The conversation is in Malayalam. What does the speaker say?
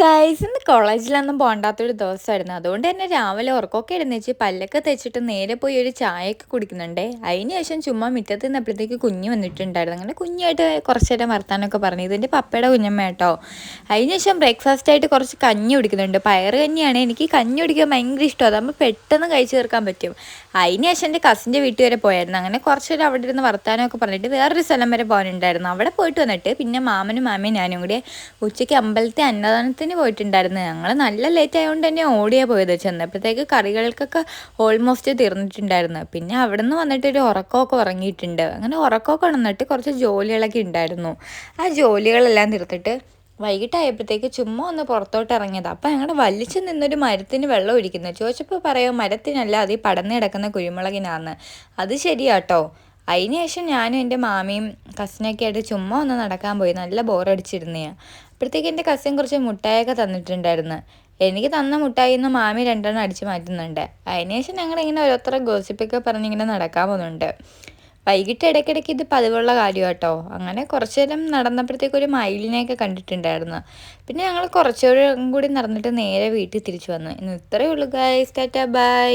ഗൈസ് ഇന്ന് കോളേജിലൊന്നും പോകണ്ടാത്തൊരു ദിവസമായിരുന്നു. അതുകൊണ്ട് തന്നെ രാവിലെ ഉറക്കമൊക്കെ എഴുന്നേച്ച് പല്ലൊക്കെ തേച്ചിട്ട് നേരെ പോയി ഒരു ചായയൊക്കെ കുടിക്കുന്നുണ്ട്. അതിന് ശേഷം ചുമ്മാ മുറ്റത്ത് നിന്നപ്പോഴത്തേക്ക് കുഞ്ഞ് വന്നിട്ടുണ്ടായിരുന്നു. അങ്ങനെ കുഞ്ഞായിട്ട് കുറച്ച് നേരം വർത്താനമൊക്കെ പറഞ്ഞു. ഇതിൻ്റെ പപ്പയുടെ കുഞ്ഞമ്മ കേട്ടോ. അതിന് ശേഷം ബ്രേക്ക്ഫാസ്റ്റ് ആയിട്ട് കുറച്ച് കഞ്ഞി കുടിക്കുന്നുണ്ട്. പയറ് കഞ്ഞിയാണ്. എനിക്ക് കഞ്ഞി കുടിക്കാൻ ഭയങ്കര ഇഷ്ടമാണ്. അതാകുമ്പോൾ പെട്ടെന്ന് കഴിച്ച് തീർക്കാൻ പറ്റും. അതിന് ശേഷം എൻ്റെ കസിൻ്റെ വീട്ടിൽ വരെ പോയായിരുന്നു. അങ്ങനെ കുറച്ച് നേരം അവിടെ ഇരുന്ന് വർത്താനമൊക്കെ പറഞ്ഞിട്ട് വേറൊരു സ്ഥലം വരെ പോകാനുണ്ടായിരുന്നു. അവിടെ പോയിട്ട് വന്നിട്ട് പിന്നെ മാമനും മാമയും ഞാനും കൂടി ഉച്ചയ്ക്ക് അമ്പലത്തെ അന്നദാനത്തിന് പോയിട്ടുണ്ടായിരുന്നു. ഞങ്ങൾ നല്ല ലേറ്റ് ആയതുകൊണ്ട് തന്നെ ഓടിയാണ് പോയത്. ചെന്നപ്പോഴത്തേക്ക് കറികൾക്കൊക്കെ ഓൾമോസ്റ്റ് തീർന്നിട്ടുണ്ടായിരുന്നു. പിന്നെ അവിടെ നിന്ന് വന്നിട്ട് ഒരു ഉറക്കമൊക്കെ ഉറങ്ങിയിട്ടുണ്ട്. അങ്ങനെ ഉറക്കമൊക്കെ ഉണർന്നിട്ട് കുറച്ച് ജോലികളൊക്കെ ഉണ്ടായിരുന്നു. ആ ജോലികളെല്ലാം തീർത്തിട്ട് വൈകിട്ടായപ്പോഴത്തേക്ക് ചുമ്മാ ഒന്ന് പുറത്തോട്ട് ഇറങ്ങിയത്. അപ്പം ഞങ്ങളുടെ വലിച്ചു നിന്നൊരു മരത്തിന് വെള്ളം ഒഴിക്കുന്നത് ചോദിച്ചപ്പോൾ പറയാം മരത്തിനല്ല, അത് ഈ പടർന്ന് കിടക്കുന്ന കുരുമുളകിനാന്ന്. അത് ശരിയാട്ടോ. അതിന് ശേഷം ഞാനും എൻ്റെ മാമിയും കസിനൊക്കെ ആയിട്ട് ചുമ്മാ ഒന്ന് നടക്കാൻ പോയി. നല്ല ബോറടിച്ചിരുന്നതാണ്. അപ്പോഴത്തേക്ക് എൻ്റെ കസിൻ കുറച്ച് മുട്ടായൊക്കെ തന്നിട്ടുണ്ടായിരുന്നു. എനിക്ക് തന്ന മുട്ടായി നിന്ന് മാമി രണ്ടെണ്ണം അടിച്ച് മാറ്റുന്നുണ്ട്. അതിനുശേഷം ഞങ്ങളിങ്ങനെ ഓരോരുത്തരെ ഗോസിപ്പൊക്കെ പറഞ്ഞിങ്ങനെ നടക്കാൻ പോകുന്നുണ്ട്. വൈകിട്ട് ഇടയ്ക്കിടയ്ക്ക് ഇത് പതിവുള്ള കാര്യം കേട്ടോ. അങ്ങനെ കുറച്ച് നേരം നടന്നപ്പോഴത്തേക്ക് ഒരു മയിലിനെയൊക്കെ കണ്ടിട്ടുണ്ടായിരുന്നു. പിന്നെ ഞങ്ങൾ കുറച്ചുകൂടി നടന്നിട്ട് നേരെ വീട്ടിൽ തിരിച്ചു വന്നു. ഇന്ന് ഇത്രയേ ഉള്ളൂ ഗൈസ്. Tata bye.